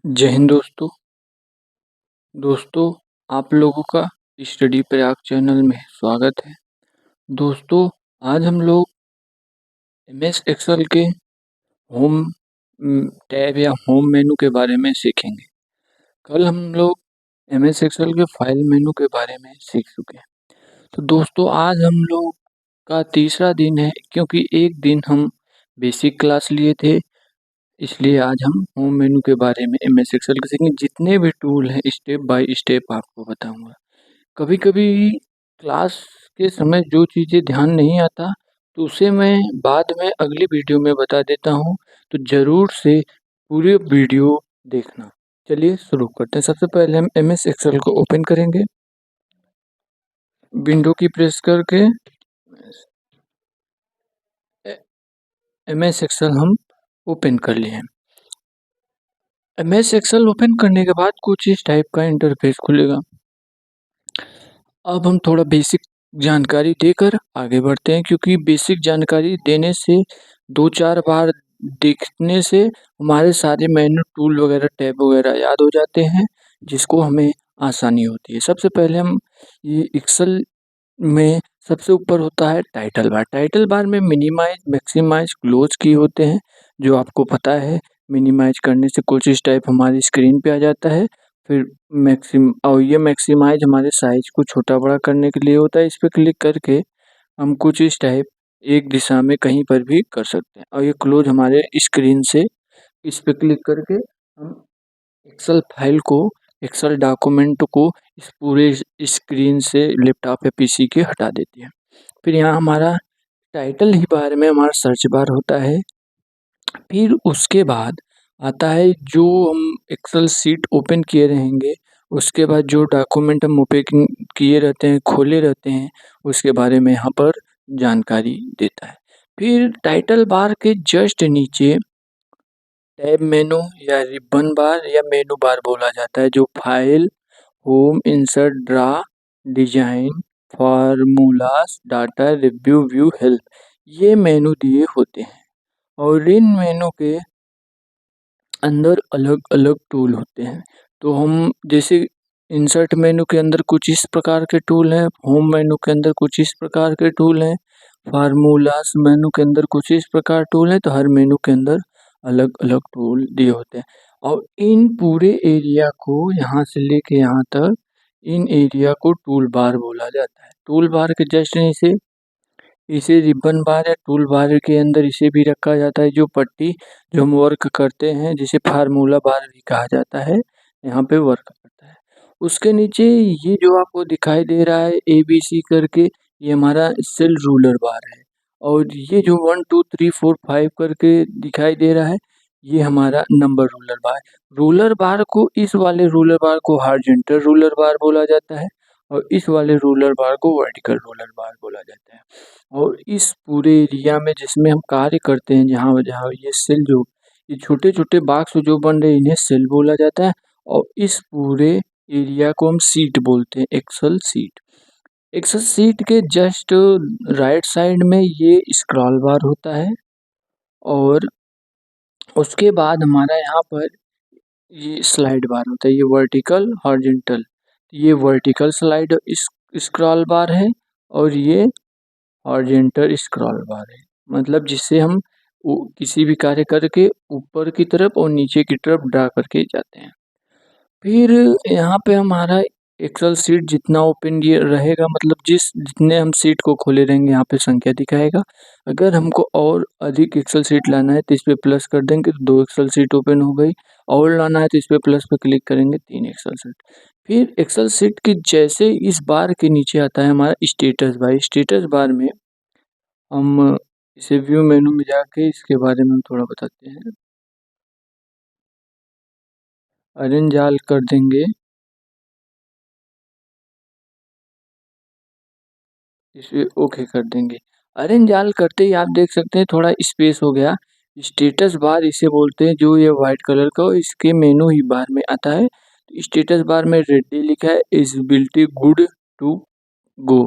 जय हिंद दोस्तों। दोस्तों, आप लोगों का स्टडी प्रयाग चैनल में स्वागत है। दोस्तों, आज हम लोग एमएस एक्सेल के होम टैब या होम मेनू के बारे में सीखेंगे। कल हम लोग एमएस एक्सेल के फाइल मेनू के बारे में सीख चुके हैं। तो दोस्तों, आज हम लोग का तीसरा दिन है, क्योंकि एक दिन हम बेसिक क्लास लिए थे, इसलिए आज हम होम मेनू के बारे में एमएस एक्सेल के सीखेंगे। जितने भी टूल हैं स्टेप बाय स्टेप आपको बताऊंगा। कभी कभी क्लास के समय जो चीज़ें ध्यान नहीं आता, तो उसे मैं बाद में अगली वीडियो में बता देता हूँ, तो ज़रूर से पूरी वीडियो देखना। चलिए शुरू करते हैं। सबसे पहले हम एम एस एक्सेल को ओपन करेंगे। विंडो की प्रेस करके एम एस एक्सेल हम ओपन कर लिए हैं। एम एस एक्सेल ओपन करने के बाद कुछ इस टाइप का इंटरफेस खुलेगा। अब हम थोड़ा बेसिक जानकारी देकर आगे बढ़ते हैं, क्योंकि बेसिक जानकारी देने से 2-4 बार देखने से हमारे सारे मेनू टूल वगैरह टैब वगैरह याद हो जाते हैं, जिसको हमें आसानी होती है। सबसे पहले हम ये एक्सेल में सबसे ऊपर होता है टाइटल बार। टाइटल बार में मिनिमाइज, मैक्सिमाइज, क्लोज की होते हैं, जो आपको पता है। मिनिमाइज करने से कुछ इस टाइप हमारी स्क्रीन पे आ जाता है। फिर ये मैक्सिमाइज हमारे साइज को छोटा बड़ा करने के लिए होता है। इस पर क्लिक करके हम कुछ इस टाइप एक दिशा में कहीं पर भी कर सकते हैं। और ये क्लोज हमारे स्क्रीन से, इस पे क्लिक करके हम एक्सेल फाइल को, एक्सेल डॉक्यूमेंट को इस पूरे स्क्रीन से लैपटॉप या पीसी के हटा देती है। फिर यहाँ हमारा टाइटल ही बार में हमारा सर्च बार होता है। फिर उसके बाद आता है जो हम एक्सेल सीट ओपन किए रहेंगे, उसके बाद जो डॉक्यूमेंट हम ओपन किए रहते हैं, खोले रहते हैं, उसके बारे में यहाँ पर जानकारी देता है। फिर टाइटल बार के जस्ट नीचे टैब मेनू या रिबन बार या मेनू बार बोला जाता है, जो file, home, insert, draw, design, formulas, data, review, view, help, ये मेनू दिए होते हैं। और इन मेनू के अंदर अलग अलग टूल होते हैं। तो हम जैसे इंसर्ट मेनू के अंदर कुछ इस प्रकार के टूल हैं, होम मेनू के अंदर कुछ इस प्रकार के टूल हैं, फार्मूलास मेनू के अंदर कुछ इस प्रकार टूल हैं। तो हर मेनू के अंदर अलग अलग टूल दिए होते हैं। और इन पूरे एरिया को, यहाँ से लेके यहाँ तक, इन एरिया को टूल बार बोला जाता है। टूल बार के जस्ट नीचे इसे रिबन बार या टूल बार के अंदर इसे भी रखा जाता है, जो पट्टी जो हम वर्क करते हैं, जिसे फार्मूला बार भी कहा जाता है, यहाँ पे वर्क करता है। उसके नीचे ये जो आपको दिखाई दे रहा है ABC करके, ये हमारा सेल रूलर बार है। और ये जो 1 2 3 4 5 करके दिखाई दे रहा है, ये हमारा नंबर रूलर बार। रूलर बार को, इस वाले रूलर बार को हॉरिजॉन्टल रूलर बार बोला जाता है, और इस वाले रूलर बार को वर्टिकल रूलर बार बोला जाता है। और इस पूरे एरिया में जिसमें हम कार्य करते हैं, जहाँ जहाँ ये सेल, जो ये छोटे छोटे बॉक्स जो बन रहे हैं, इन्हें सेल बोला जाता है। और इस पूरे एरिया को हम सीट बोलते हैं, एक्सेल सीट। एक्सेल सीट के जस्ट राइट साइड में ये स्क्रॉल बार होता है। और उसके बाद हमारा यहाँ पर ये स्लाइड बार होता है, ये वर्टिकल हॉरिजॉन्टल। ये वर्टिकल स्लाइड स्क्रॉल बार है, और ये हॉरिजॉन्टल स्क्रॉल बार है। मतलब जिससे हम किसी भी कार्य करके ऊपर की तरफ और नीचे की तरफ ड्रा करके जाते हैं। फिर यहाँ पे हमारा एक्सेल सीट जितना ओपन ये रहेगा, मतलब जितने हम सीट को खोले रहेंगे, यहाँ पे संख्या दिखाएगा। अगर हमको और अधिक एक्सेल सीट लाना है, तो इस पे प्लस कर देंगे तो 2 एक्सेल सीट ओपन हो गई। और लाना है तो इस पे प्लस पे क्लिक करेंगे, 3 एक्सेल सीट। फिर एक्सेल सीट के जैसे इस बार के नीचे आता है हमारा स्टेटस बार। स्टेटस बार में हम इसे व्यू मेनू में जाके इसके बारे में थोड़ा बताते हैं। अरेंज ऑल कर देंगे, इसे ओके कर देंगे। अरेंज ऑल करते ही आप देख सकते हैं थोड़ा स्पेस हो गया। स्टेटस बार इसे बोलते हैं, जो ये वाइट कलर का, इसके मेनू ही बार में आता है। स्टेटस बार में रेडी लिखा है, इजिबिलिटी गुड टू गो।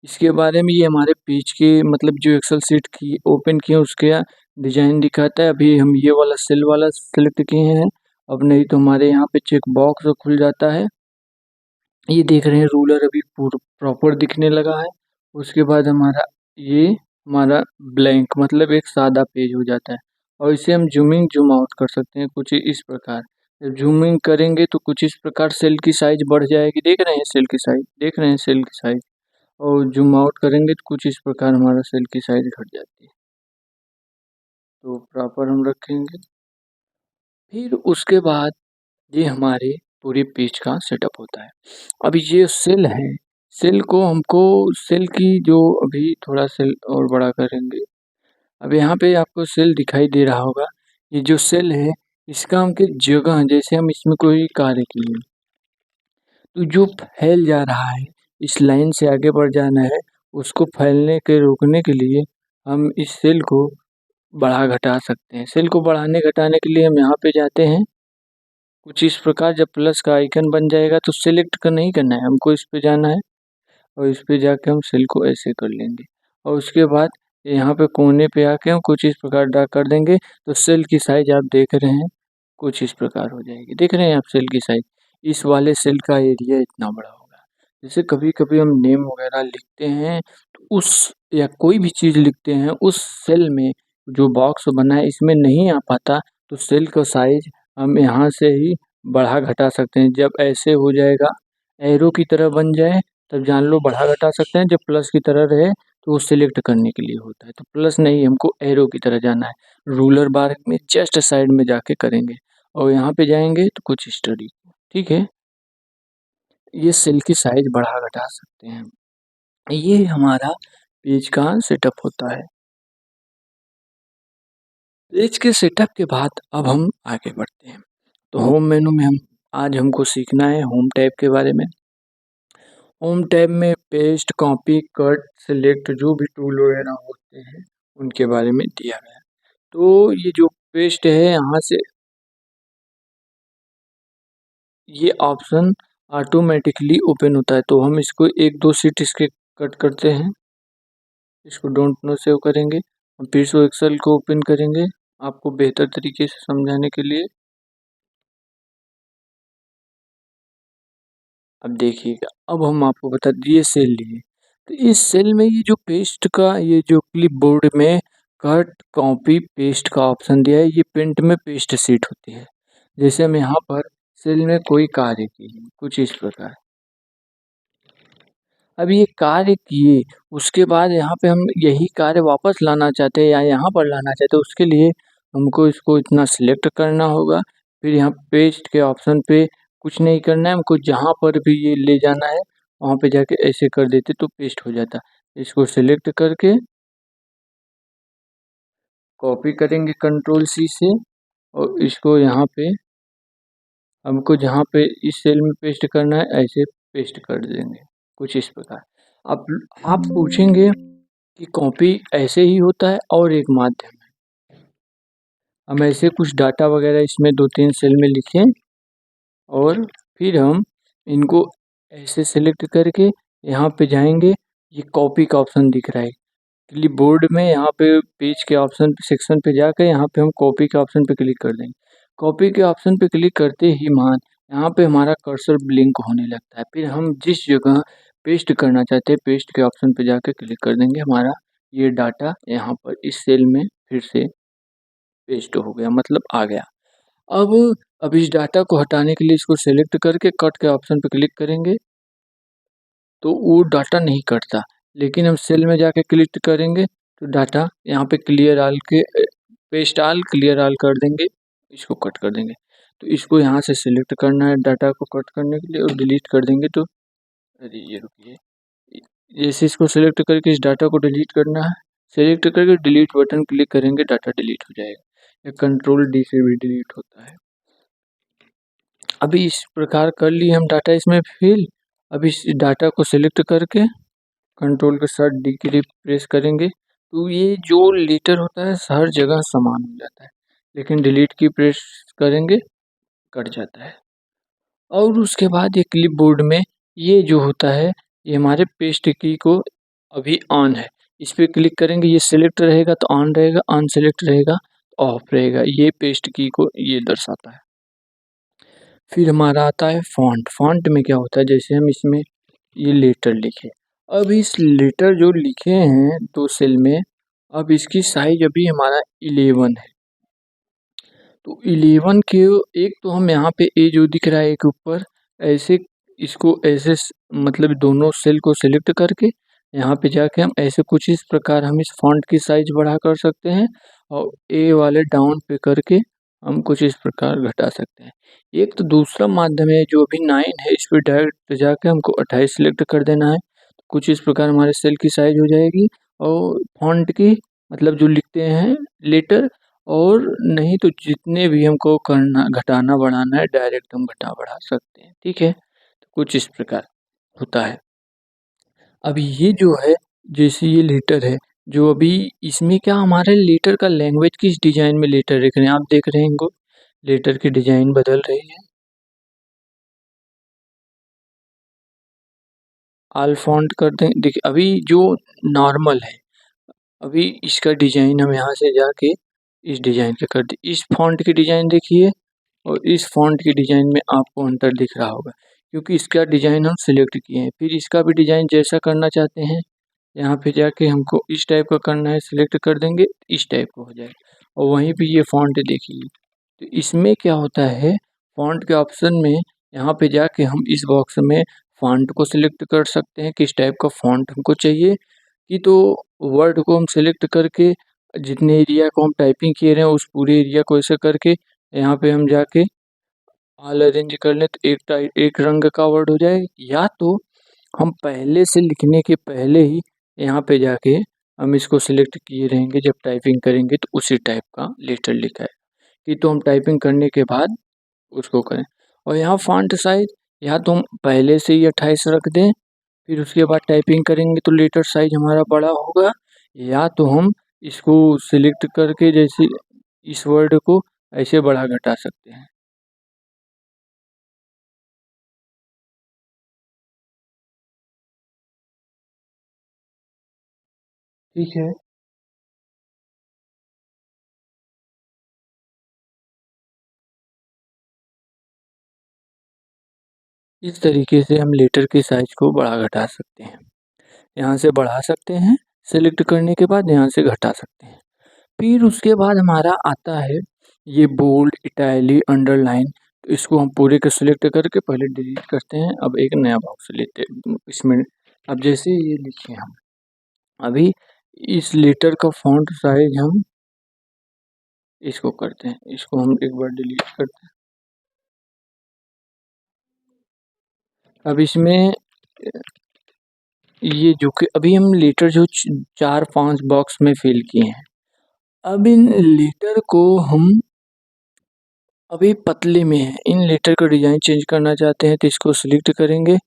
इसके बारे में ये हमारे पेज के, मतलब जो एक्सेल सीट की ओपन किए उसके डिजाइन दिखाता है। अभी हम ये वाला सेल वाला सेलेक्ट किए हैं, अब नहीं तो हमारे यहाँ पे चेक बॉक्स खुल जाता है। ये देख रहे हैं रूलर अभी प्रॉपर दिखने लगा है। उसके बाद हमारा ब्लैंक मतलब एक सादा पेज हो जाता है और इसे हम जूमिंग जूम आउट कर सकते हैं कुछ इस प्रकार। जब जूमिंग करेंगे तो कुछ इस प्रकार सेल की साइज बढ़ जाएगी, देख रहे हैं सेल की साइज, देख रहे हैं सेल की साइज। और जूम आउट करेंगे तो कुछ इस प्रकार हमारा सेल की साइज घट जाती है। तो प्रॉपर हम रखेंगे। फिर उसके बाद ये हमारे पूरे पेज का सेटअप होता है। अभी ये सेल है, सेल को हमको सेल की जो अभी थोड़ा सेल और बड़ा करेंगे। अब यहाँ पे आपको सेल दिखाई दे रहा होगा। ये जो सेल है इसका हमके जगह जैसे हम इसमें कोई कार्य किए तो जो फैल जा रहा है इस लाइन से आगे बढ़ जाना है, उसको फैलने के रोकने के लिए हम इस सेल को बढ़ा घटा सकते हैं। सेल को बढ़ाने घटाने के लिए हम यहाँ पे जाते हैं कुछ इस प्रकार। जब प्लस का आइकन बन जाएगा तो सिलेक्ट का नहीं करना है, हमको इस पे जाना है और इस पे जाके हम सेल को ऐसे कर लेंगे और उसके बाद यहाँ पे कोने पे आके हम कुछ इस प्रकार ड्रा कर देंगे तो सेल की साइज आप देख रहे हैं कुछ इस प्रकार हो जाएगी। देख रहे हैं आप सेल की साइज, इस वाले सेल का एरिया इतना बड़ा होगा। जैसे कभी कभी हम नेम वगैरह लिखते हैं तो उस या कोई भी चीज़ लिखते हैं उस सेल में जो बॉक्स बना है इसमें नहीं आ पाता तो सेल का साइज हम यहाँ से ही बढ़ा घटा सकते हैं। जब ऐसे हो जाएगा एरो की तरह बन जाए तब जान लो बढ़ा घटा सकते हैं। जब प्लस की तरह रहे तो वो सिलेक्ट करने के लिए होता है, तो प्लस नहीं हमको एरो की तरह जाना है। रूलर बार में जस्ट साइड में जाके करेंगे और यहाँ पे जाएंगे तो कुछ स्टडी, ठीक है। ये सेल की साइज बढ़ा घटा सकते हैं। ये हमारा पेज का सेटअप होता है। पेज के सेटअप के बाद अब हम आगे बढ़ते हैं। तो होम मेनू में हम आज हमको सीखना है होम टैब के बारे में। होम टैब में पेस्ट, कॉपी, कट, सिलेक्ट जो भी टूल वगैरह होते हैं उनके बारे में दिया गया है। तो ये जो पेस्ट है यहाँ से ये ऑप्शन ऑटोमेटिकली ओपन होता है तो हम इसको एक दो सीट इसके कट करते हैं। इसको डोंट नो सेव करेंगे। हम फिर से एक्सेल को ओपन करेंगे आपको बेहतर तरीके से समझाने के लिए। अब देखिएगा, अब हम आपको बता दिए सेल लिए तो इस सेल में ये जो पेस्ट का ये जो क्लिपबोर्ड में कट कॉपी पेस्ट का ऑप्शन दिया है, ये प्रिंट में पेस्ट सीट होती है। जैसे हम यहाँ पर सेल में कोई कार्य किए कुछ इस प्रकार, अब ये कार्य किए उसके बाद यहाँ पे हम यही कार्य वापस लाना चाहते हैं या यहाँ पर लाना चाहते हैं, उसके लिए हमको इसको इतना सिलेक्ट करना होगा। फिर यहाँ पेस्ट के ऑप्शन पे कुछ नहीं करना है, हमको जहाँ पर भी ये ले जाना है वहाँ पे जाके ऐसे कर देते तो पेस्ट हो जाता। इसको सिलेक्ट करके कॉपी करेंगे कंट्रोल सी से और इसको यहाँ पे हमको जहाँ पे इस सेल में पेस्ट करना है ऐसे पेस्ट कर देंगे कुछ इस प्रकार। अब आप पूछेंगे कि कॉपी ऐसे ही होता है और एक माध्यम है। हम ऐसे कुछ डाटा वगैरह इसमें 2-3 सेल में लिखें और फिर हम इनको ऐसे सेलेक्ट करके यहाँ पे जाएंगे। ये कॉपी का ऑप्शन दिख रहा है क्लिपबोर्ड में, यहाँ पे पेज के ऑप्शन सेक्शन पे जाकर यहाँ पे हम कॉपी के ऑप्शन पे क्लिक कर देंगे। कॉपी के ऑप्शन पे क्लिक करते ही मान यहाँ पे हमारा कर्सर ब्लिंक होने लगता है। फिर हम जिस जगह पेस्ट करना चाहते हैं पेस्ट के ऑप्शन पे जाकर क्लिक कर देंगे। हमारा ये डाटा यहाँ पर इस सेल में फिर से पेस्ट हो गया मतलब आ गया। अब इस डाटा को हटाने के लिए इसको सेलेक्ट करके कट के ऑप्शन पे क्लिक करेंगे तो वो डाटा नहीं कटता, लेकिन हम सेल में जाके क्लिक करेंगे तो डाटा यहाँ पे क्लियर आल के पेस्ट आल क्लियर आल कर देंगे, इसको कट कर देंगे। तो इसको यहाँ से सिलेक्ट करना है डाटा को कट करने के लिए और डिलीट कर देंगे तो अरे ये रुकिए, जैसे इसको सिलेक्ट करके इस डाटा को डिलीट करना है, सेलेक्ट करके डिलीट बटन क्लिक करेंगे डाटा डिलीट हो जाएगा। या कंट्रोल डी से भी डिलीट होता है। अभी इस प्रकार कर लिए हम डाटा इसमें फिल। अभी इस डाटा को सिलेक्ट करके कंट्रोल के साथ डी की प्रेस करेंगे तो ये जो लेटर होता है हर जगह समान हो जाता है, लेकिन डिलीट की प्रेस करेंगे कट जाता है। और उसके बाद ये क्लिपबोर्ड में ये जो होता है ये हमारे पेस्ट की को अभी ऑन है, इस पर क्लिक करेंगे ये सिलेक्ट रहेगा तो ऑन रहेगा, अनसेलेक्ट रहेगा तो ऑफ रहेगा। ये पेस्ट की को ये दर्शाता है। फिर हमारा आता है फ़ॉन्ट। फ़ॉन्ट में क्या होता है, जैसे हम इसमें ये लेटर लिखे। अब इस लेटर जो लिखे हैं 2 सेल में, अब इसकी साइज़ अभी हमारा 11 है। तो 11 के एक तो हम यहाँ पे ए जो दिख रहा है एक ऊपर, ऐसे इसको ऐसे मतलब दोनों सेल को सेलेक्ट करके यहाँ पे जाके हम ऐसे कुछ इस प्रकार हम इस फ़ॉन्ट की साइज़ बढ़ा कर सकते हैं और ए वाले डाउन पे करके हम कुछ इस प्रकार घटा सकते हैं। एक तो दूसरा माध्यम है जो अभी 9 है, इस पे डायरेक्ट जाके हमको 28 सेलेक्ट कर देना है। कुछ इस प्रकार हमारे सेल की साइज़ हो जाएगी और फ़ॉन्ट की मतलब जो लिखते हैं लेटर, और नहीं तो जितने भी हमको करना घटाना बढ़ाना है डायरेक्ट हम घटा बढ़ा सकते हैं, ठीक है? तो कुछ इस प्रकार होता है। अब ये जो है, जैसे ये लेटर है, जो अभी इसमें क्या हमारे लेटर का लैंग्वेज किस डिज़ाइन में लेटर लिख रहे हैं, आप देख रहे हैं इनको, लेटर की डिज़ाइन बदल रही है। ऑल फ़ॉन्ट कर दें, देखिए अभी जो नॉर्मल है, अभी इसका डिज़ाइन हम यहाँ से जाके इस डिज़ाइन पे कर दें। इस फ़ॉन्ट की डिज़ाइन देखिए और इस फ़ॉन्ट की डिज़ाइन में आपको अंतर दिख रहा होगा, क्योंकि इसका डिज़ाइन हम सिलेक्ट किए हैं। फिर इसका भी डिज़ाइन जैसा करना चाहते हैं, यहाँ पे जाके हमको इस टाइप का करना है, सिलेक्ट कर देंगे, इस टाइप का हो जाएगा। और वहीं पे ये फ़ॉन्ट देखिए, तो इसमें क्या होता है, फ़ॉन्ट के ऑप्शन में यहाँ पे जाके हम इस बॉक्स में फ़ॉन्ट को सिलेक्ट कर सकते हैं, किस टाइप का फ़ॉन्ट हमको चाहिए। कि तो वर्ड को हम सिलेक्ट करके जितने एरिया को हम टाइपिंग किए रहे हैं उस पूरे एरिया को ऐसे करके यहाँ पे हम जाके ऑल अरेंज कर लें तो एक रंग का वर्ड हो जाए, या तो हम पहले से लिखने के पहले ही यहाँ पे जाके हम इसको सिलेक्ट किए रहेंगे, जब टाइपिंग करेंगे तो उसी टाइप का लेटर लिखा है कि तो हम टाइपिंग करने के बाद उसको करें। और यहाँ फ़ॉन्ट साइज़ या तो हम पहले से ही 28 रख दें, फिर उसके बाद टाइपिंग करेंगे तो लेटर साइज़ हमारा बड़ा होगा, या तो हम इसको सिलेक्ट करके जैसे इस वर्ड को ऐसे बढ़ा घटा सकते हैं। ठीक है। इस तरीके से हम लेटर की साइज़ को बढ़ा घटा सकते हैं। यहाँ से बढ़ा सकते हैं, सेलेक्ट करने के बाद यहाँ से घटा सकते हैं। फिर उसके बाद हमारा आता है ये बोल्ड, इटैली, अंडरलाइन, तो इसको हम पूरे को सिलेक्ट करके पहले डिलीट करते हैं। अब एक नया बॉक्स लेते हैं इसमें। अब जैसे ये लिखे हम, अभी इस लेटर का फ़ॉन्ट साइज़ हम इसको करते हैं, इसको हम एक बार डिलीट करते हैं। अब इसमें ये जो कि अभी हम लेटर जो 4-5 बॉक्स में फिल किए हैं, अब इन लेटर को हम अभी पतले में है, इन लेटर का डिज़ाइन चेंज करना चाहते हैं तो इसको सिलेक्ट करेंगे।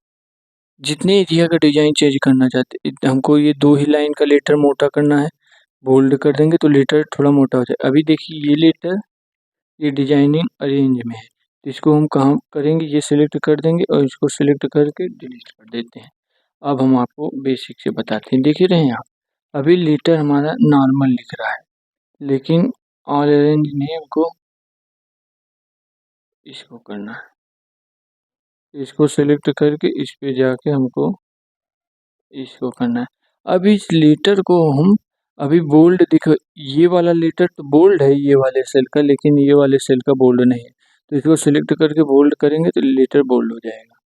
जितने एरिया का डिज़ाइन चेंज करना चाहते हैं, हमको ये 2 ही लाइन का लेटर मोटा करना है, बोल्ड कर देंगे तो लेटर थोड़ा मोटा हो जाए। अभी देखिए ये लेटर ये डिज़ाइनिंग अरेंज में है, तो इसको हम कहाँ करेंगे, ये सिलेक्ट कर देंगे और इसको सिलेक्ट करके डिलीट कर देते हैं। अब हम आपको बेसिक से बताते हैं, देख ही रहे हैं आप, अभी लेटर हमारा नॉर्मल लिख रहा है, लेकिन ऑल अरेंज नेम को इसको करना है। इसको सेलेक्ट करके इस पे जाके हमको इसको करना है। अब इस लेटर को हम अभी बोल्ड देखो, ये वाला लेटर तो बोल्ड है ये वाले सेल का, लेकिन ये वाले सेल का बोल्ड नहीं है। तो इसको सिलेक्ट करके बोल्ड करेंगे तो लेटर बोल्ड हो जाएगा।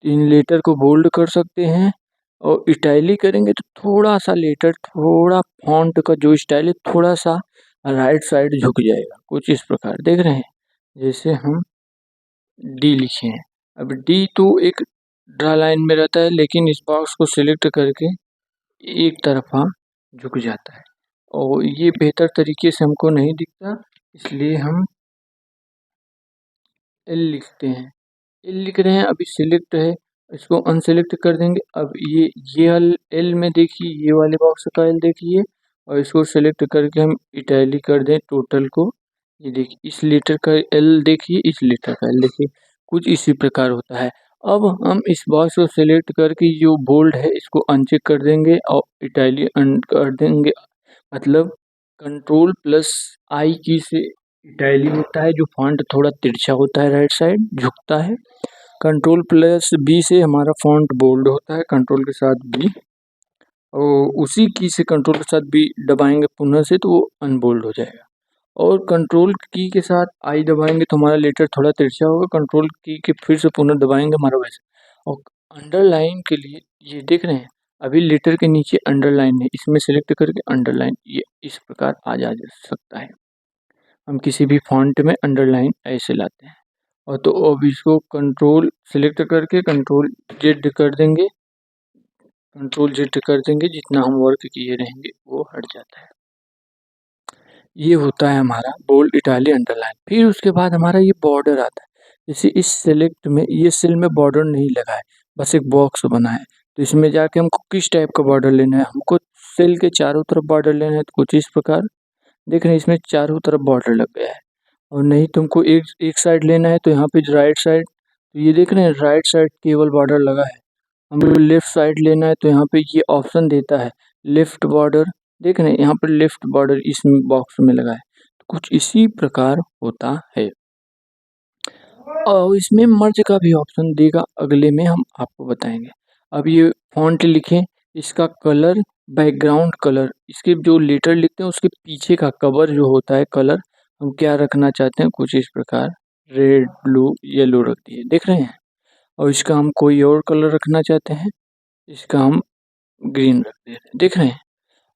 इन लेटर को बोल्ड कर सकते हैं और इटैली करेंगे तो थोड़ा-सा लेटर, थोड़ा फ़ॉन्ट का जो स्टाइल है थोड़ा-सा राइट साइड झुक जाएगा, कुछ इस प्रकार देख रहे हैं? जैसे हम डी लिखे हैं, अब डी तो एक ड्रा लाइन में रहता है, लेकिन इस बॉक्स को सिलेक्ट करके एक तरफ़ा झुक जाता है और ये बेहतर तरीके से हमको नहीं दिखता, इसलिए हम एल लिखते हैं। एल लिख रहे हैं, अभी सिलेक्ट है, इसको अनसिलेक्ट कर देंगे। अब ये एल एल में देखिए, ये वाले बॉक्स का एल देखिए और इसको सेलेक्ट करके हम इटैलिक कर दें टोटल को। ये देखिए इस लेटर का एल देखिए, इस लेटर का एल देखिए, कुछ इसी प्रकार होता है। अब हम इस बॉक्स को सेलेक्ट करके जो बोल्ड है इसको अनचेक कर देंगे और इटैलिक कर देंगे, मतलब कंट्रोल प्लस आई की से इटैली होता है जो फॉन्ट थोड़ा तिरछा होता है, राइट साइड झुकता है। कंट्रोल प्लस बी से हमारा फॉन्ट बोल्ड होता है, कंट्रोल के साथ बी, और उसी की से कंट्रोल के साथ बी दबाएंगे पुनः से तो वो अनबोल्ड हो जाएगा। और कंट्रोल की के साथ आई दबाएंगे तो हमारा लेटर थोड़ा तिरछा होगा, कंट्रोल की के फिर से पुनः दबाएंगे हमारा वैसा। और अंडरलाइन के लिए ये देख रहे हैं, अभी लेटर के नीचे अंडरलाइन है, इसमें सेलेक्ट करके अंडरलाइन ये इस प्रकार आ जा सकता है। हम किसी भी फॉन्ट में अंडरलाइन ऐसे लाते हैं। और तो अब इसको कंट्रोल सेलेक्ट करके कंट्रोल जेड कर देंगे, कंट्रोल जेड कर देंगे, जितना हम वर्क किए रहेंगे वो हट जाता है। ये होता है हमारा बोल्ड, इटालिक, अंडरलाइन। फिर उसके बाद हमारा ये बॉर्डर आता है। जैसे इस सेलेक्ट में ये सेल में बॉर्डर नहीं लगा है, बस एक बॉक्स बना है, तो इसमें जाके हमको किस टाइप का बॉर्डर लेना है, हमको सेल के चारों तरफ बॉर्डर लेना है। तो कुछ इस प्रकार देख रहे हैं, इसमें चारों तरफ बॉर्डर लग गया है। और नहीं तुमको एक एक साइड लेना है तो यहाँ पे राइट साइड, तो ये देख रहे हैं राइट साइड केवल बॉर्डर लगा है। हमको लेफ्ट साइड लेना है तो यहाँ पे ये ऑप्शन देता है लेफ्ट बॉर्डर, देख रहे हैं यहाँ पर लेफ्ट बॉर्डर इस बॉक्स में लगा है। तो कुछ इसी प्रकार होता है। और इसमें मर्ज का भी ऑप्शन देगा, अगले में हम आपको बताएंगे। अब ये फॉन्ट लिखें, इसका कलर, बैकग्राउंड कलर, इसके जो लेटर लिखते हैं उसके पीछे का कवर जो होता है कलर, हम क्या रखना चाहते हैं, कुछ इस प्रकार रेड, ब्लू, येलो रख दिए, देख रहे हैं। और इसका हम कोई और कलर रखना चाहते हैं, इसका हम ग्रीन रख दे रहे हैं, देख रहे हैं।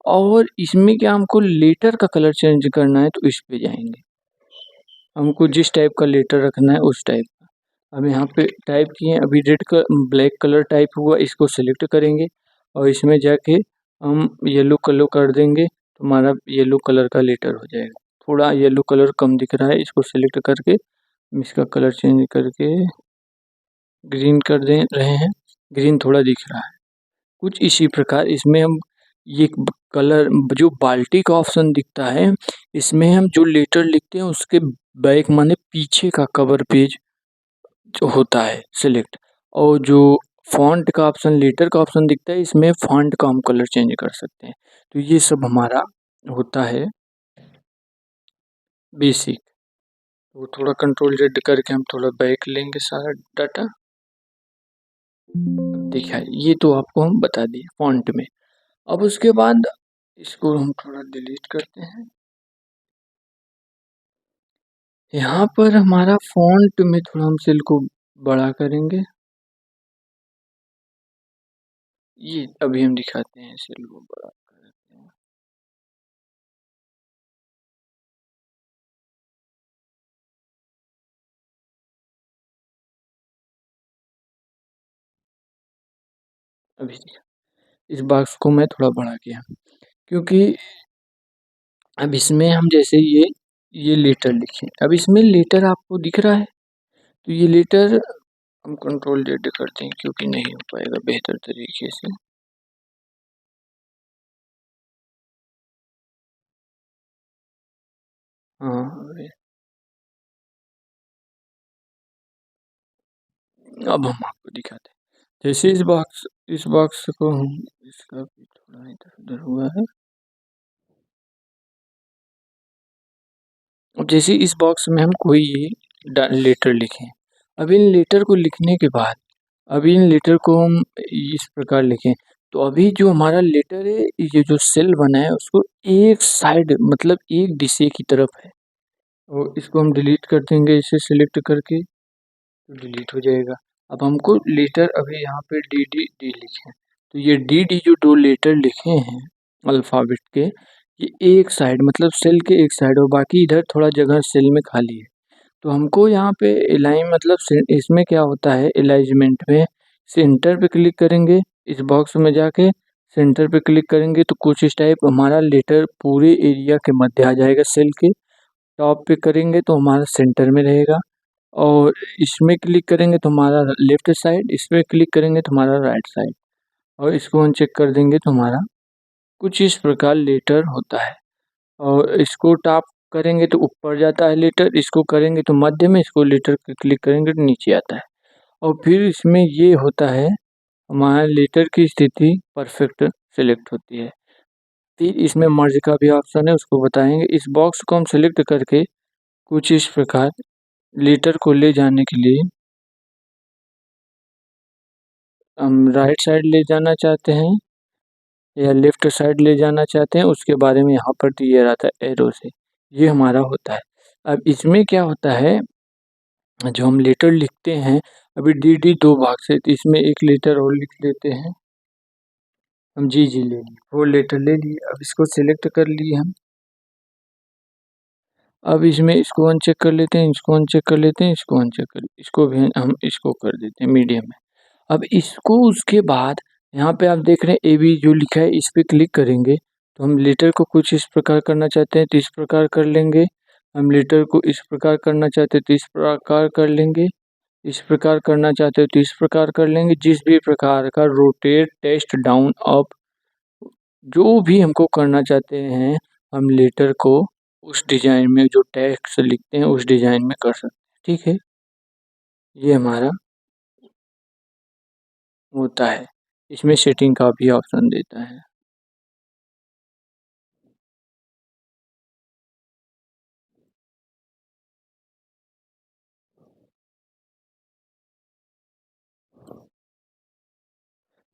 और इसमें क्या हमको लेटर का कलर चेंज करना है तो इस पे जाएंगे, हमको जिस टाइप का लेटर रखना है उस टाइप का। अब यहाँ पे टाइप किए, अभी रेड का ब्लैक कलर टाइप हुआ, इसको सिलेक्ट करेंगे और इसमें जाके हम येलो कलर कर देंगे तो हमारा येलो कलर का लेटर हो जाएगा। थोड़ा येलो कलर कम दिख रहा है, इसको सिलेक्ट करके इसका कलर चेंज करके ग्रीन कर दे रहे हैं, ग्रीन थोड़ा दिख रहा है। कुछ इसी प्रकार इसमें हम ये कलर जो बाल्टी का ऑप्शन दिखता है, इसमें हम जो लेटर लिखते हैं उसके बैक माने पीछे का कवर पेज जो होता है सिलेक्ट, और जो फॉन्ट का ऑप्शन, लेटर का ऑप्शन दिखता है, इसमें फॉन्ट का हम कलर चेंज कर सकते हैं। तो ये सब हमारा होता है बेसिक। तो थोड़ा कंट्रोल जेड करके हम थोड़ा बैक लेंगे सारा डाटा। देखिए ये तो आपको हम बता दिए फॉन्ट में। अब उसके बाद इसको हम थोड़ा डिलीट करते हैं। यहाँ पर हमारा फॉन्ट में थोड़ा हम सेल को बड़ा करेंगे, ये अभी हम दिखाते हैं, सेल को बड़ा करते हैं। अभी इस बॉक्स को मैं थोड़ा बड़ा किया क्योंकि अब इसमें हम जैसे ये लेटर लिखे, अब इसमें लेटर आपको दिख रहा है, तो ये लेटर हम कंट्रोल जेड करते हैं क्योंकि नहीं हो पाएगा बेहतर तरीके से। हाँ अब हम आपको दिखाते हैं, जैसे इस बॉक्स को हम, इसका भी थोड़ा इधर उधर हुआ है। अब जैसे इस बॉक्स में हम कोई ये लेटर लिखें, अब इन लेटर को लिखने के बाद अभी इन लेटर को हम इस प्रकार लिखें, तो अभी जो हमारा लेटर है, ये जो सेल बना है उसको एक साइड मतलब एक दिशा की तरफ है, और इसको हम डिलीट कर देंगे, इसे सिलेक्ट करके तो डिलीट हो जाएगा। अब हमको लेटर अभी यहाँ पे डी डी डी लिखे, तो ये डी डी जो दो लेटर लिखे हैं अल्फ़ाबेट के, ये एक साइड मतलब सेल के एक साइड, और बाकी इधर थोड़ा जगह सेल में खाली है। तो हमको यहाँ पे अलाइन मतलब इसमें क्या होता है, अलाइनमेंट में सेंटर पे क्लिक करेंगे, इस बॉक्स में जाके सेंटर पे क्लिक करेंगे तो कुछ इस टाइप हमारा लेटर पूरे एरिया के मध्य आ जाएगा। सेल के टॉप पे करेंगे तो हमारा सेंटर में रहेगा, और इसमें क्लिक करेंगे तो हमारा लेफ्ट साइड, इसमें क्लिक करेंगे तो हमारा राइट साइड, और इसको हम चेक कर देंगे तो हमारा कुछ इस प्रकार लेटर होता है। और इसको टॉप करेंगे तो ऊपर जाता है लेटर, इसको करेंगे तो मध्य में, इसको लेटर क्लिक करेंगे तो नीचे आता है। और फिर इसमें ये होता है हमारा लेटर की स्थिति परफेक्ट सेलेक्ट होती है। फिर इसमें मर्ज का भी ऑप्शन है, उसको बताएंगे। इस बॉक्स को हम सेलेक्ट करके कुछ इस प्रकार लेटर को ले जाने के लिए हम राइट साइड ले जाना चाहते हैं या लेफ्ट साइड ले जाना चाहते हैं, उसके बारे में यहाँ पर दिया रहता है एरो से। ये हमारा होता है। अब इसमें क्या होता है, जो हम लेटर लिखते हैं, अभी डी दो भाग से, तो इसमें एक लेटर और लिख लेते हैं हम। जी ले लिए, 4 लेटर ले लिए। अब इसको सिलेक्ट कर लिए हम। अब इसमें इसको अनचेक कर लेते हैं, इसको अनचेक कर लेते हैं, इसको अनचेक कर, इसको भी हम इसको कर देते हैं मीडियम में। अब इसको उसके बाद यहाँ पे आप देख रहे हैं ए बी जो लिखा है, इस पे क्लिक करेंगे तो हम लेटर को कुछ इस प्रकार करना चाहते हैं तो इस प्रकार कर लेंगे। हम लेटर को इस प्रकार करना चाहते हैं तो इस प्रकार कर लेंगे। इस प्रकार करना चाहते हो तो इस प्रकार कर लेंगे। जिस भी प्रकार का रोटेट, टेस्ट, डाउन, अप, जो भी हमको करना चाहते हैं, हम लेटर को उस डिजाइन में जो टेक्स्ट लिखते हैं उस डिजाइन में कर सकते हैं। ठीक है, ये हमारा होता है। इसमें सेटिंग का भी ऑप्शन देता है।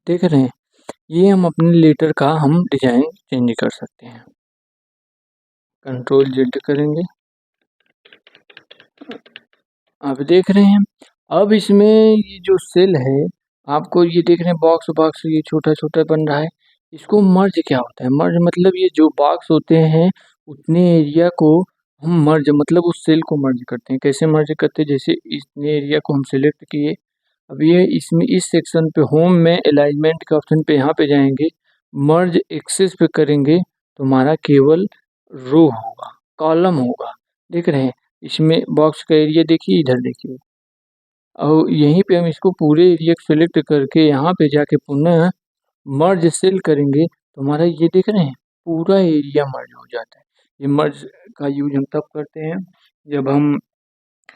देख रहे हैं, ये हम अपने लेटर का हम डिजाइन चेंज कर सकते हैं। कंट्रोल जेड करेंगे। अब देख रहे हैं, अब इसमें ये जो सेल है, आपको ये देख रहे हैं बॉक्स बॉक्स ये छोटा छोटा बन रहा है। इसको मर्ज क्या होता है? मर्ज मतलब ये जो बॉक्स होते हैं उतने एरिया को हम मर्ज मतलब उस सेल को मर्ज करते हैं। कैसे मर्ज करते हैं? जैसे इतने एरिया को हम सिलेक्ट किए। अब ये इसमें इस सेक्शन पे होम में अलाइनमेंट के ऑप्शन पे यहाँ पे जाएंगे, मर्ज एक्सेस पे करेंगे तो हमारा केवल रो होगा, कॉलम होगा। देख रहे हैं, इसमें बॉक्स का एरिया देखिए, इधर देखिए, और यहीं पे हम इसको पूरे एरिया को सिलेक्ट करके यहाँ पे जाके पुनः मर्ज सेल करेंगे तो हमारा ये देख रहे हैं पूरा एरिया मर्ज हो जाता है। ये मर्ज का यूज हम तब करते हैं जब हम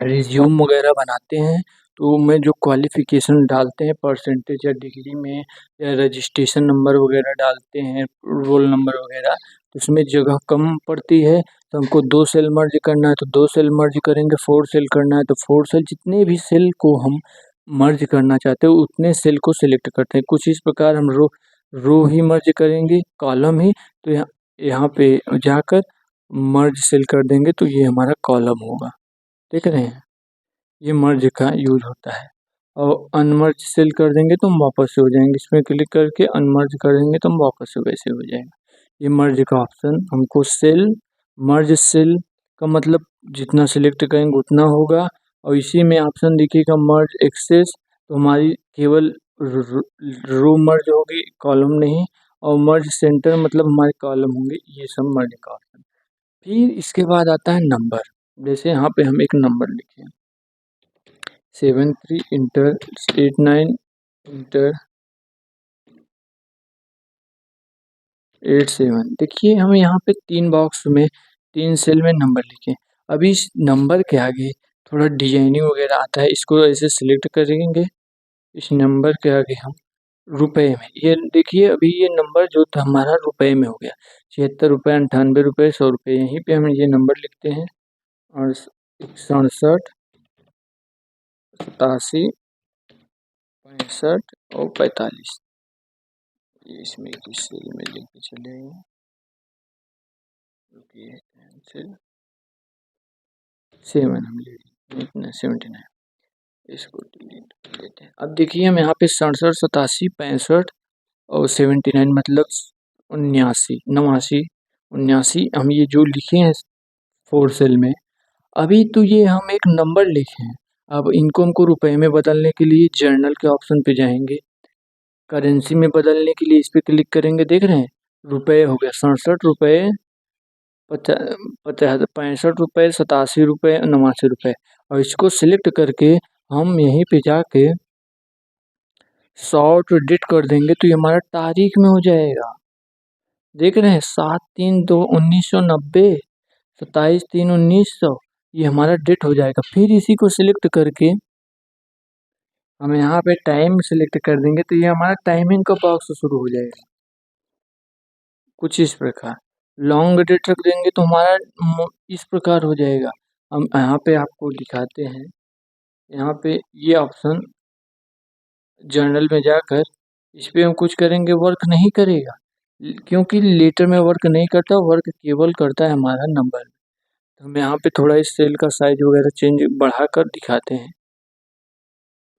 रिज्यूम वगैरह बनाते हैं, तो मैं जो क्वालिफ़िकेशन डालते हैं परसेंटेज या डिग्री में या रजिस्ट्रेशन नंबर वगैरह डालते हैं, रोल नंबर वगैरह, तो उसमें जगह कम पड़ती है तो हमको 2 सेल मर्ज करना है तो 2 सेल मर्ज करेंगे, 4 सेल करना है तो 4 सेल, जितने भी सेल को हम मर्ज करना चाहते हैं उतने सेल को सिलेक्ट करते हैं। कुछ इस प्रकार हम रो ही मर्ज करेंगे, कॉलम ही, तो यहाँ पे जाकर मर्ज सेल कर देंगे तो ये हमारा कॉलम होगा। देख रहे हैं, ये मर्ज का यूज होता है। और अनमर्ज सेल कर देंगे तो हम वापस से हो जाएंगे, इसमें क्लिक करके अनमर्ज करेंगे तो हम वापस से वैसे हो जाएगा। ये मर्ज का ऑप्शन हमको सेल, मर्ज सेल का मतलब जितना सिलेक्ट करेंगे उतना होगा। और इसी में ऑप्शन दिखेगा मर्ज एक्सेस, तो हमारी केवल रो मर्ज होगी, कॉलम नहीं। और मर्ज सेंटर मतलब हमारे कॉलम होंगे। ये सब मर्ज का ऑप्शन। फिर इसके बाद आता है नंबर। जैसे यहाँ पे हम एक नंबर लिखें, 73 इंटर 89 इंटर 87। देखिए हम यहाँ पे 3 बॉक्स में 3 सेल में नंबर लिखे। अभी इस नंबर के आगे थोड़ा डिजाइनिंग वगैरह आता है, इसको ऐसे सिलेक्ट करेंगे। इस नंबर के आगे हम रुपए में, ये देखिए अभी ये नंबर जो था हमारा रुपए में हो गया, 76 रुपये, 98 रुपये, 100 रुपये। यहीं पे हम ये नंबर लिखते हैं और 67, 87, 65 और 45। इसमें किस सेल में लेके चले, रुकिए, कैंसिल, 7 हम ले लें, 79, इसको डिलीट कर देते हैं। अब देखिए हम यहाँ पे 67, 87, 65 और 79 मतलब 79, 89, 79 हम ये जो लिखे हैं 4 सेल में। अभी तो ये हम एक नंबर लिखे हैं। अब इनको हमको रुपए में बदलने के लिए जर्नल के ऑप्शन पे जाएंगे, करेंसी में बदलने के लिए इस पे क्लिक करेंगे। देख रहे हैं, रुपए हो गया 67 रुपये, 65 रुपये, 87 रुपये, 89 रुपये। और इसको सिलेक्ट करके हम यहीं पे जाके शॉर्ट एडिट कर देंगे तो ये हमारा तारीख में हो जाएगा। देख रहे हैं, 7/3/1990, 27/3/1900, ये हमारा डेट हो जाएगा। फिर इसी को सिलेक्ट करके हम यहाँ पे टाइम सिलेक्ट कर देंगे तो ये हमारा टाइमिंग का बॉक्स शुरू हो जाएगा। कुछ इस प्रकार लॉन्ग डेट रख देंगे तो हमारा इस प्रकार हो जाएगा। हम यहाँ पे आपको दिखाते हैं। यहाँ पे ये ऑप्शन जर्नल में जाकर इस पे हम कुछ करेंगे, वर्क नहीं करेगा क्योंकि लेटर में वर्क नहीं करता, वर्क केवल करता है हमारा नंबर। तो हम यहाँ पे थोड़ा इस सेल का साइज वगैरह चेंज बढ़ाकर दिखाते हैं।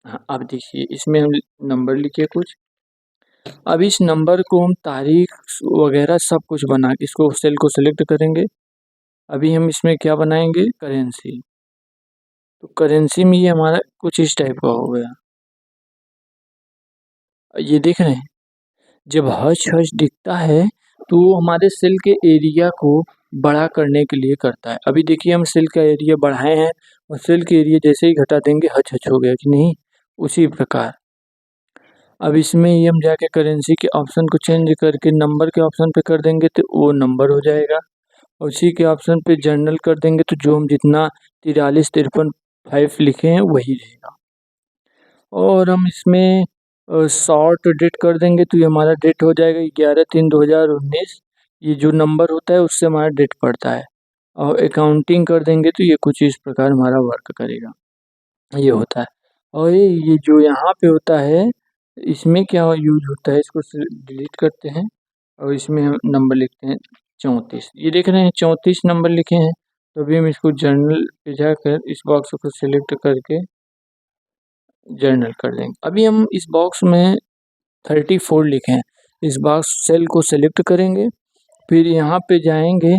हाँ, अब देखिए इसमें हम नंबर लिखे कुछ। अब इस नंबर को हम तारीख वगैरह सब कुछ बना के इसको सेल को सिलेक्ट करेंगे। अभी हम इसमें क्या बनाएंगे, करेंसी। तो करेंसी में ये हमारा कुछ इस टाइप का हो गया। ये देख रहे हैं, जब हच हच दिखता है तो वो हमारे सेल के एरिया को बड़ा करने के लिए करता है। अभी देखिए हम सेल का एरिया बढ़ाए हैं और सेल के एरिया जैसे ही घटा देंगे हच हच हो गया कि नहीं, उसी प्रकार अब इसमें ही हम जाके करेंसी के ऑप्शन को चेंज करके नंबर के ऑप्शन पे कर देंगे तो वो नंबर हो जाएगा। और उसी के ऑप्शन पे जर्नल कर देंगे तो जो हम जितना 43 53 5 लिखे हैं वही रहेगा। और हम इसमें शॉर्ट डेट कर देंगे तो ये हमारा डेट हो जाएगा 11/3/2019। ये जो नंबर होता है उससे हमारा डेट पड़ता है। और अकाउंटिंग कर देंगे तो ये कुछ इस प्रकार हमारा वर्क करेगा, ये होता है। और ये जो यहाँ पे होता है इसमें क्या यूज होता है, इसको डिलीट करते हैं और इसमें हम नंबर लिखते हैं 34। ये देख रहे हैं 34 नंबर लिखे हैं। तो अभी हम इसको जर्नल पे जाकर इस बॉक्स को सिलेक्ट करके जर्नल कर देंगे। अभी हम इस बॉक्स में 34 लिखे हैं। इस बॉक्स सेल को सिलेक्ट करेंगे, फिर यहाँ पे जाएंगे,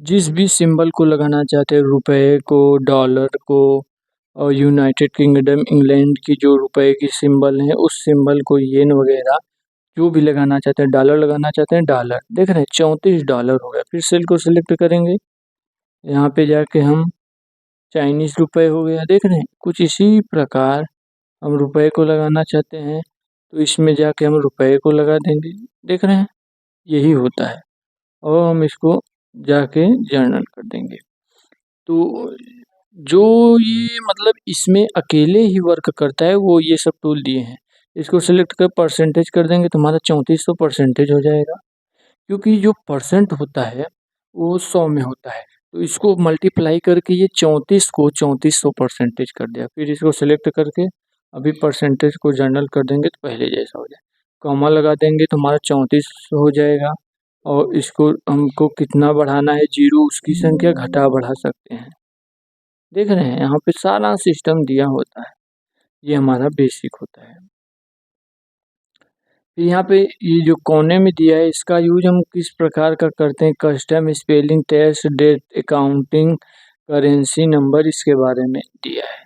जिस भी सिंबल को लगाना चाहते हैं, रुपए को, डॉलर को और यूनाइटेड किंगडम इंग्लैंड की जो रुपए की सिंबल है उस सिंबल को, येन वगैरह जो भी लगाना चाहते हैं, डॉलर लगाना चाहते हैं डॉलर। देख रहे हैं 34 डॉलर हो गया। फिर सेल को सिलेक्ट करेंगे, यहाँ पे जाके हम चाइनीज़ रुपए हो गया। देख रहे हैं कुछ इसी प्रकार हम रुपए को लगाना चाहते हैं तो इसमें जाके हम रुपए को लगा देंगे। देख रहे हैं यही होता है। और हम इसको जाके जर्नल कर देंगे। तो जो ये मतलब इसमें अकेले ही वर्क करता है वो ये सब टूल दिए हैं। इसको सिलेक्ट कर परसेंटेज कर देंगे तो हमारा 3400 परसेंटेज हो जाएगा। क्योंकि जो परसेंट होता है वो 100 में होता है, तो इसको मल्टीप्लाई करके ये 34 को 3400 परसेंटेज कर दिया। फिर इसको सिलेक्ट करके अभी परसेंटेज को जर्नल कर देंगे तो पहले जैसा हो जाए, कॉमा लगा देंगे तो हमारा 34 हो जाएगा। और इसको हमको कितना बढ़ाना है, जीरो, उसकी संख्या घटा बढ़ा सकते हैं। देख रहे हैं यहाँ पे सारा सिस्टम दिया होता है। ये हमारा बेसिक होता है। फिर यहाँ पे ये जो कोने में दिया है इसका यूज हम किस प्रकार का करते हैं, custom, spelling test, date, accounting, currency number, इसके बारे में दिया है।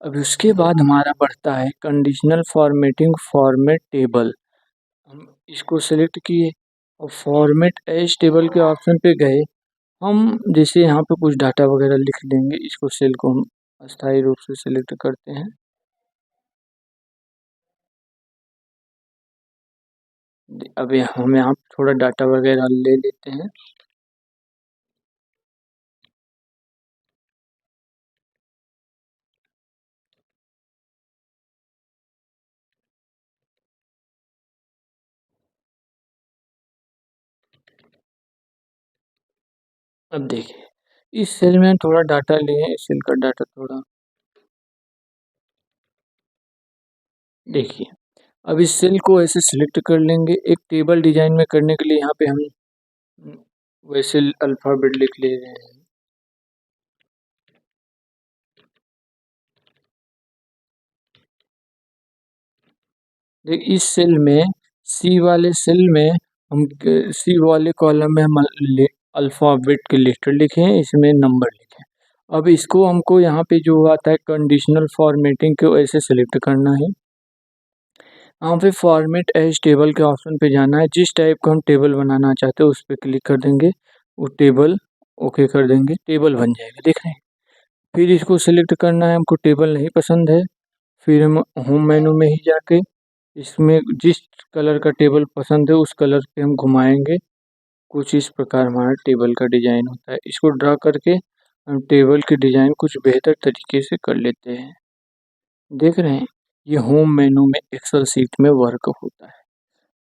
अब उसके बाद हमारा बढ़ता है कंडीशनल फॉर्मेटिंग, फॉर्मेट टेबल। हम इसको सिलेक्ट किए और फॉर्मेट एज टेबल के ऑप्शन पे गए। हम जैसे यहाँ पे कुछ डाटा वगैरह लिख देंगे, इसको सेल को हम अस्थायी रूप से सिलेक्ट करते हैं। अब हम यहाँ थोड़ा डाटा वगैरह ले लेते हैं। अब देखिए इस सेल में थोड़ा डाटा लिए, इस सेल का डाटा थोड़ा देखिए। अब इस सेल को ऐसे सिलेक्ट कर लेंगे। एक टेबल डिजाइन में करने के लिए यहाँ पे हम वैसे अल्फ़ाबेट लिख ले रहे हैं। देख इस सेल में सी वाले सेल में हम सी वाले कॉलम में हम अल्फ़ाबेट के लेटर लिखे हैं, इसमें नंबर लिखे हैं। अब इसको हमको यहाँ पे जो आता है कंडीशनल फॉर्मेटिंग को ऐसे सिलेक्ट करना है। यहाँ पे फॉर्मेट एज टेबल के ऑप्शन पे जाना है। जिस टाइप का हम टेबल बनाना चाहते हैं उस पर क्लिक कर देंगे, वो टेबल ओके कर देंगे, टेबल बन जाएगा। देख रहे हैं। फिर इसको सिलेक्ट करना है, हमको टेबल नहीं पसंद है। फिर हम होम मेनू में ही जाके इसमें जिस कलर का टेबल पसंद है उस कलर पे हम घुमाएंगे। कुछ इस प्रकार हमारा टेबल का डिजाइन होता है। इसको ड्रा करके हम टेबल की डिजाइन कुछ बेहतर तरीके से कर लेते हैं। देख रहे हैं ये होम मेनू में एक्सेल सीट में वर्क होता है।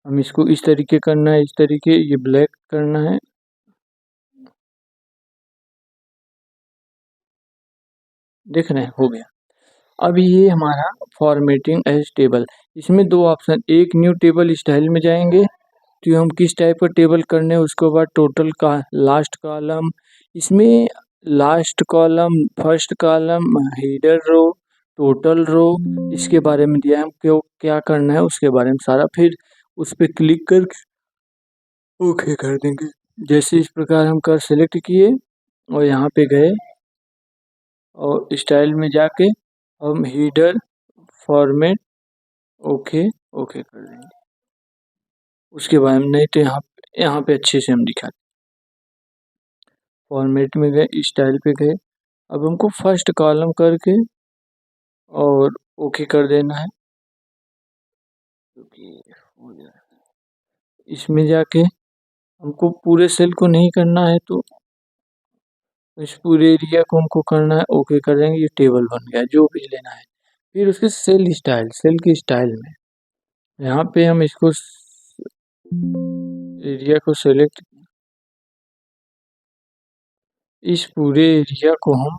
हम इसको इस तरीके करना है, इस तरीके ये ब्लैक करना है। देख रहे हैं, हो गया। अब ये हमारा फॉर्मेटिंग एज टेबल, इसमें दो ऑप्शन, एक न्यू टेबल स्टाइल में जाएंगे तो हम किस टाइप का टेबल करने, उसके बाद टोटल का लास्ट कॉलम, इसमें last column, first column, header row, total row, इसके बारे में दिया है, हम क्यों क्या करना है उसके बारे में सारा, फिर उस पर क्लिक कर ओके कर देंगे। जैसे इस प्रकार हम कर सेलेक्ट किए और यहाँ पे गए और स्टाइल में जाके हम हीडर फॉर्मेट ओके ओके कर देंगे। उसके बाद नहीं तो यहाँ पे अच्छे से हम दिखाते, फॉर्मेट में गए, स्टाइल पे गए, अब हमको फर्स्ट कॉलम करके और ओके कर देना है, क्योंकि हो जाए इसमें जाके हमको पूरे सेल को नहीं करना है, तो इस पूरे एरिया को हमको करना है, ओके कर देंगे, ये टेबल बन गया जो भी लेना है। फिर उसके सेल स्टाइल, सेल की स्टाइल में यहाँ पे हम इसको एरिया को सेलेक्ट, इस पूरे एरिया को हम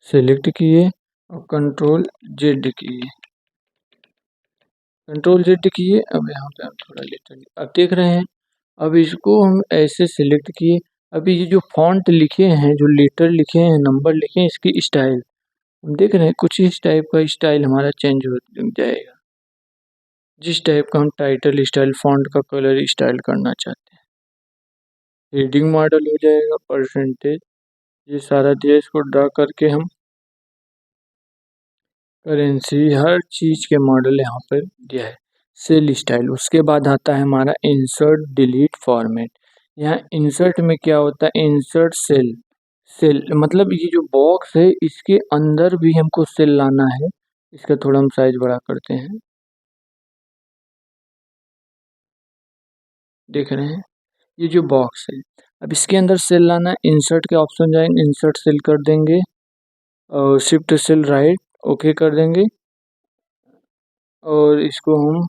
सेलेक्ट किए और कंट्रोल जेड किए, कंट्रोल जेड किए। अब यहाँ पे हम थोड़ा लेटर, अब देख रहे हैं, अब इसको हम ऐसे सिलेक्ट किए। अभी ये जो फॉन्ट लिखे हैं, जो लेटर लिखे हैं, नंबर लिखे हैं, इसकी स्टाइल हम देख रहे हैं, कुछ इस टाइप का स्टाइल हमारा चेंज हो जाएगा, जिस टाइप का हम टाइटल स्टाइल, फॉन्ट का कलर स्टाइल करना चाहते हैं। रीडिंग मॉडल हो जाएगा, परसेंटेज, ये सारा दिया, इसको ड्रा करके हम करेंसी, हर चीज़ के मॉडल यहाँ पर दिया है। सेल स्टाइल, उसके बाद आता है हमारा इंसर्ट डिलीट फॉर्मेट। यहाँ इंसर्ट में क्या होता है, इंसर्ट सेल, सेल मतलब ये जो बॉक्स है इसके अंदर भी हमको सेल लाना है। इसका थोड़ा हम साइज बड़ा करते हैं, देख रहे हैं ये जो बॉक्स है, अब इसके अंदर सेल लाना है, इंसर्ट के ऑप्शन जाएंगे, इंसर्ट सेल कर देंगे और शिफ्ट सेल राइट ओके कर देंगे और इसको हम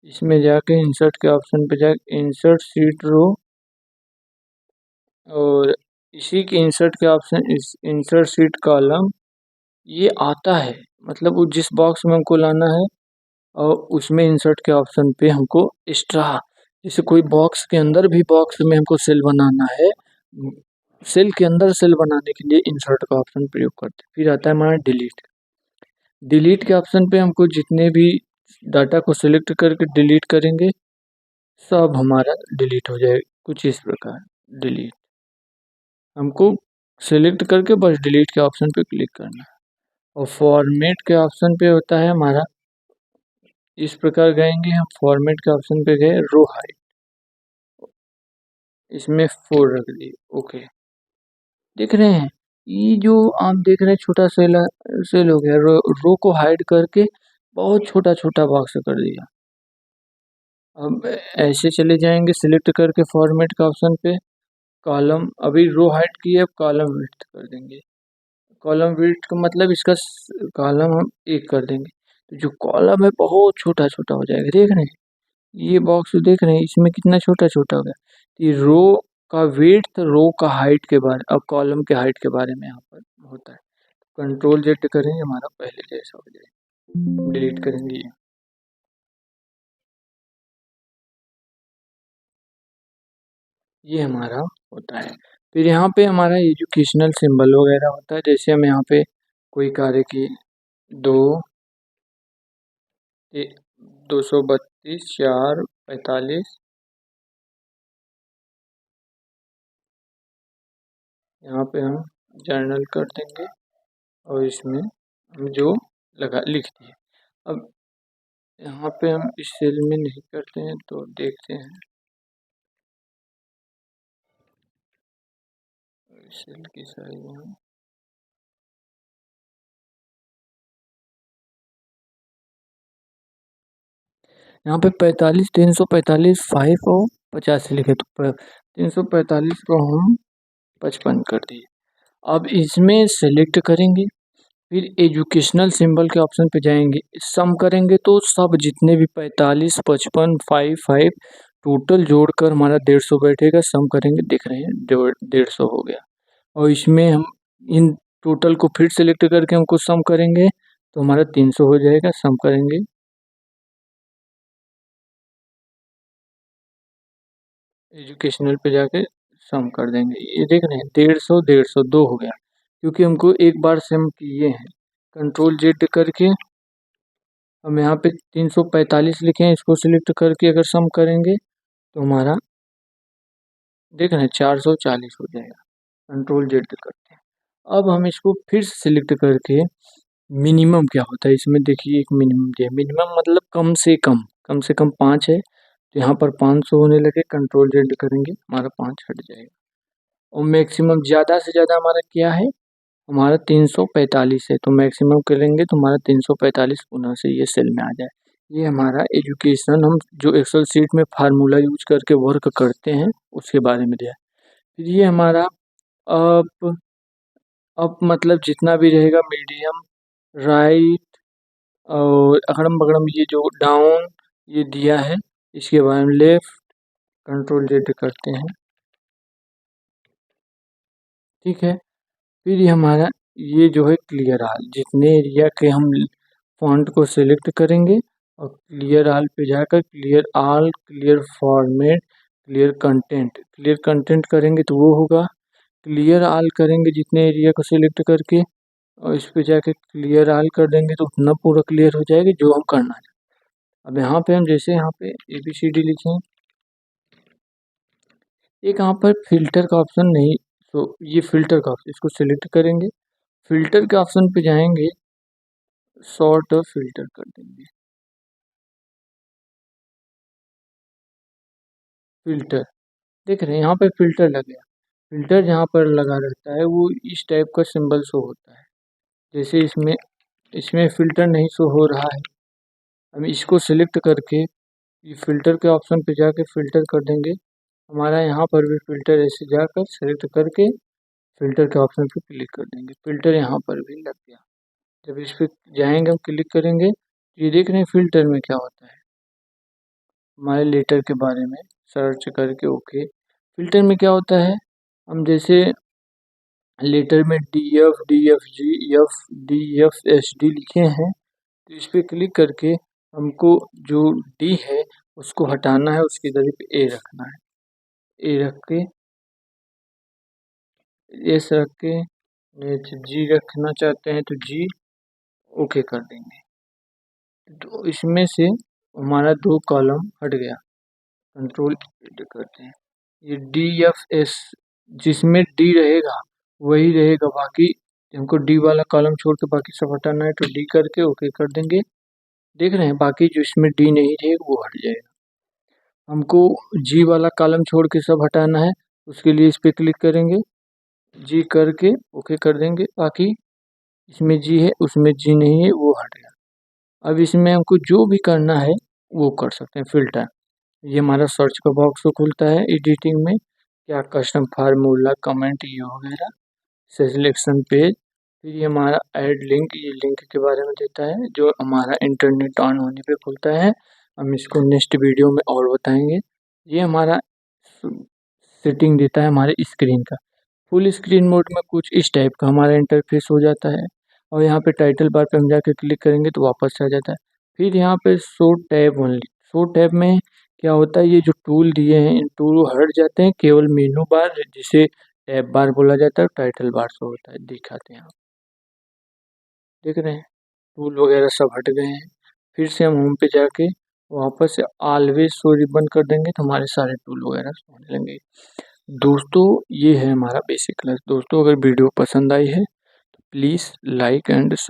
इसमें जाके इंसर्ट के ऑप्शन पे जाके इंसर्ट शीट रो, और इसी के इंसर्ट के ऑप्शन इस इंसर्ट शीट कॉलम, ये आता है मतलब वो जिस बॉक्स में हमको लाना है और उसमें इंसर्ट के ऑप्शन पे हमको एक्स्ट्रा, जैसे कोई बॉक्स के अंदर भी बॉक्स में हमको सेल बनाना है, सेल के अंदर सेल बनाने के लिए इंसर्ट का ऑप्शन प्रयोग करते हैं। फिर आता है हमारा डिलीट, डिलीट के ऑप्शन पे हमको जितने भी डाटा को सिलेक्ट करके डिलीट करेंगे सब हमारा डिलीट हो जाएगा, कुछ इस प्रकार डिलीट, हमको सिलेक्ट करके बस डिलीट के ऑप्शन पे क्लिक करना है। और फॉर्मेट के ऑप्शन पे होता है हमारा, इस प्रकार गएंगे हम, फॉर्मेट के ऑप्शन पे गए, रो हाइट इसमें 4 रख दिए, ओके। देख रहे हैं ये जो आप देख रहे हैं छोटा सेल, सेल हो गया, रो को हाइड करके बहुत छोटा छोटा बॉक्स कर दिया। अब ऐसे चले जाएंगे सिलेक्ट करके फॉर्मेट का ऑप्शन पे, कॉलम अभी रो हाइट की है, अब कॉलम विड्थ कर देंगे, कॉलम विड्थ का मतलब इसका कॉलम हम 1 कर देंगे, तो जो कॉलम है बहुत छोटा छोटा हो जाएगा। देख रहे हैं ये बॉक्स देख रहे हैं इसमें कितना छोटा छोटा हो गया। ये रो का विड्थ, रो का हाइट के बारे, अब कॉलम के हाइट के बारे में यहाँ पर होता है। कंट्रोल जेड करेंगे, हमारा पहले जैसा हो जाएगा, डिलीट करेंगे ये हमारा होता है। फिर यहाँ पे हमारा एजुकेशनल सिंबल वगैरह होता है, जैसे हम यहाँ पे कोई कार्य की 232 4 45 यहाँ पे हम जर्नल कर देंगे और इसमें हम जो लगा लिख दिए। अब यहाँ पे हम इस सेल में नहीं करते हैं तो देखते हैं, सेल की साइज में यहाँ पे 45 345 5 और 50 लिखे, तो 345 को हम 55 कर दिए। अब इसमें सेलेक्ट करेंगे, फिर एजुकेशनल सिंबल के ऑप्शन पे जाएंगे, सम करेंगे तो सब जितने भी 45 55 5 5 टोटल जोड़कर हमारा 150 बैठेगा। सम करेंगे, देख रहे हैं 150 हो गया। और इसमें हम इन टोटल को फिर सेलेक्ट करके हमको सम करेंगे तो हमारा 300 हो जाएगा। सम करेंगे, एजुकेशनल पे जाके सम कर देंगे। ये देख रहे हैं 150 150 2 हो गया, क्योंकि हमको एक बार सम किए हैं। कंट्रोल जेड करके हम यहाँ पे 345 लिखे हैं, इसको सिलेक्ट करके अगर सम करेंगे तो हमारा देख रहे हैं 440 हो जाएगा। कंट्रोल जेड करते हैं। अब हम इसको फिर सिलेक्ट करके मिनिमम क्या होता है इसमें देखिए, एक मिनिमम दिया। मिनिमम मतलब कम से कम 5 है, तो यहाँ पर 500 होने लगे। कंट्रोल जेड करेंगे, हमारा 5 हट जाएगा। और मैक्सिमम ज़्यादा से ज़्यादा हमारा क्या है, हमारा 345 है, तो मैक्सिमम करेंगे तो हमारा 345 पुनः से ये सेल में आ जाए। ये हमारा एजुकेशन, हम जो एक्सेल सीट में फार्मूला यूज करके वर्क करते हैं उसके बारे में दिया। फिर ये हमारा अप मतलब जितना भी रहेगा, मीडियम, राइट और अगड़म बगड़म ये जो डाउन ये दिया है, इसके बारे में लेफ्ट। कंट्रोल जेड करते हैं, ठीक है। फिर ये हमारा ये जो है क्लियर ऑल, जितने एरिया के हम फॉन्ट को सिलेक्ट करेंगे और क्लियर ऑल पे जाकर clear all, clear format, clear content करेंगे तो वो होगा। क्लियर ऑल करेंगे जितने एरिया को सिलेक्ट करके, और इस पे जाके क्लियर ऑल कर देंगे तो उतना पूरा क्लियर हो जाएगा जो हम करना है। अब यहाँ पे हम जैसे यहाँ पे ABCD लिखें, एक यहाँ पर फिल्टर का ऑप्शन नहीं, तो ये फिल्टर का ऑप्शन, इसको सिलेक्ट करेंगे, फिल्टर के ऑप्शन पे जाएंगे, शॉर्ट फिल्टर कर देंगे। फिल्टर देख रहे हैं यहाँ पे फिल्टर लग गया। फिल्टर जहाँ पर लगा रहता है वो इस टाइप का सिंबल शो होता है। जैसे इसमें इसमें फिल्टर नहीं शो हो रहा है, हम इसको सिलेक्ट करके ये फिल्टर के ऑप्शन पे जाके फिल्टर कर देंगे। हमारा यहाँ पर भी फिल्टर ऐसे जाकर सेलेक्ट करके फिल्टर के ऑप्शन पे क्लिक कर देंगे, फिल्टर यहाँ पर भी लग गया। जब इस पे जाएंगे हम क्लिक करेंगे, ये देख रहे हैं फिल्टर में क्या होता है, हमारे लेटर के बारे में सर्च करके। ओके, फिल्टर में क्या होता है, हम जैसे लेटर में DF DFG FD लिखे हैं, तो इस पर क्लिक करके हमको जो D है उसको हटाना है, उसकी जगह पे A रखना है। A रख के S रख के G रखना चाहते हैं तो G ओके कर देंगे। तो इसमें से हमारा 2 कॉलम हट गया। कंट्रोल करते हैं, ये DFS जिसमें D रहेगा वही रहेगा, बाकी हमको D वाला कॉलम छोड़ के बाकी सब हटाना है, तो D करके ओके कर देंगे। देख रहे हैं बाकी जो इसमें D नहीं रहेगा वो हट जाएगा। हमको G वाला कॉलम छोड़ के सब हटाना है, उसके लिए इस पर क्लिक करेंगे, G करके ओके कर देंगे। बाकी इसमें G है उसमें G नहीं है वो हट गया। अब इसमें हमको जो भी करना है वो कर सकते हैं। फिल्टर, ये हमारा सर्च का बॉक्स खुलता है एडिटिंग में, क्या कस्टम फार्मूला, कमेंट ये वगैरह, सिलेक्शन पेज। फिर ये हमारा ऐड लिंक, ये लिंक के बारे में देता है जो हमारा इंटरनेट ऑन होने पे खुलता है। हम इसको नेक्स्ट वीडियो में और बताएंगे। ये हमारा सेटिंग देता है हमारे स्क्रीन का। फुल स्क्रीन मोड में कुछ इस टाइप का हमारा इंटरफेस हो जाता है। और यहाँ पे टाइटल बार पे हम जाके क्लिक करेंगे तो वापस आ जाता है। फिर यहाँ पे show tab only, show tab में क्या होता है, ये जो टूल दिए हैं इन टूल हट जाते हैं, केवल मेनू बार जिसे टैब बार बोला जाता है, टाइटल बार शो होता है, दिखाते हैं आप देख रहे हैं टूल वगैरह सब हट गए हैं। फिर से हम होम पे जाके वापस से ऑलवेज शो रिबन कर देंगे तो हमारे सारे टूल वगैरह होने लगेंगे। दोस्तों ये है हमारा बेसिक क्लास। दोस्तों अगर वीडियो पसंद आई है तो प्लीज़ लाइक एंड सब